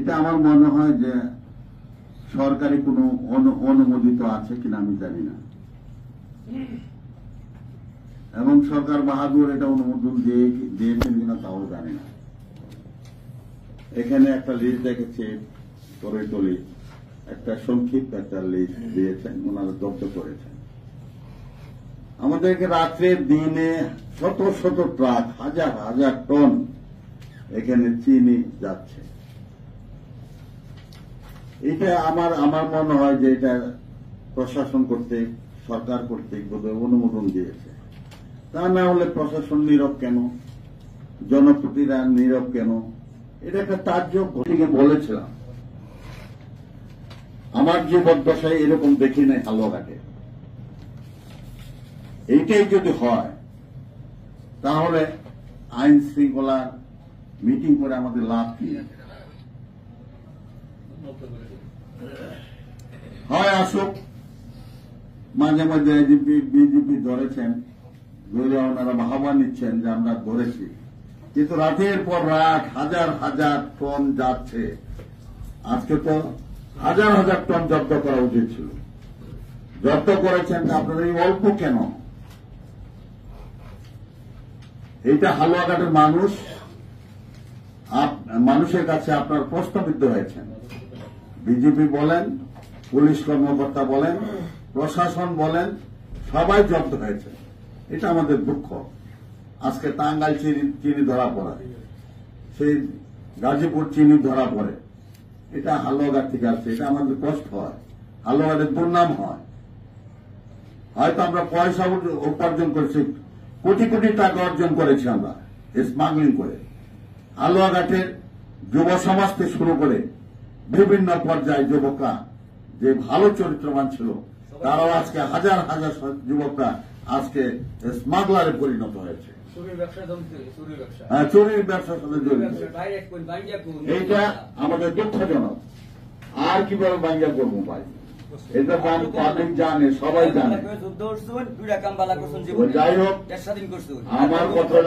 এটা আমার মনে হয় যে সরকারি কোনো অনুমোদিত আছে কিনা আমি জানি না, এবং সরকার বাহাদুর এটা অনুমোদন দিয়েছেন কিনা তাও জানি না। এখানে একটা লিস্ট দেখেছি, তলি একটা সংক্ষিপ্ত একটা লিস্ট দিয়েছেন, ওনারা জব্দ করেছেন। আমাদেরকে রাত্রে দিনে শত শত ট্রাক, হাজার হাজার টন এখানে চিনি যাচ্ছে। এটা আমার মনে হয় যে এটা প্রশাসন কর্তৃক, সরকার কর্তৃক বোধহয় অনুমোদন দিয়েছে। তা না হলে প্রশাসন নীরব কেন, জনপ্রতিনিধিরা নীরব কেন? এটা একটা তাজ্জব। ঘটিকে বলেছিলাম আমার জীবদ্দশায় এরকম দেখি নাই হালুয়াঘাটে। এইটাই যদি হয় তাহলে আইন শৃঙ্খলা মিটিং করে আমাদের লাভ কি? হয় আসুক, মাঝে মাঝে বিজেপি ধরেছেন, ধরে ওনারা বাহবা নিচ্ছেন যে আমরা ধরেছি, কিন্তু রাতের পর রাত হাজার হাজার টন যাচ্ছে। আজকে তো হাজার হাজার টন জব্দ করা উচিত ছিল, জব্দ করেছেন। আপনারা এই অল্প কেন? এইটা হালুয়াঘাটের মানুষের কাছে আপনার প্রশ্নবিদ্ধ হয়েছেন। বিজেপি বলেন, পুলিশ কর্মকর্তা বলেন, প্রশাসন বলেন, সবাই জব্দ হয়েছে। এটা আমাদের দুঃখ। আজকে টাঙ্গাইল চিনি ধরা পড়ে, সেই গাজীপুর চিনি ধরা পড়ে, এটা হালুয়াঘাট থেকে আসছে। এটা আমাদের কষ্ট হয়, হালুয়াঘাটের দুর্নাম হয়। হয়তো আমরা পয়সা উপার্জন করেছি, কোটি কোটি টাকা অর্জন করেছি আমরা স্মাগলিং করে। হালুয়াঘাটের যুব সমাজ থেকে শুরু করে বিভিন্ন পর্যায়ে যুবকরা যে ভালো চরিত্রবান ছিল, তারাও আজকে হাজার হাজার যুবকরা আজকে স্মাগলারে পরিণত হয়েছে। হ্যাঁ, চুরির ব্যবসার সাথে জড়িত। এইটা আমাদের দুঃখজনক। আর কিভাবে বাঙ্গা করবো ভাই? এটা পাবলিক জানে, সবাই জানে। যাই হোক, আমার কথা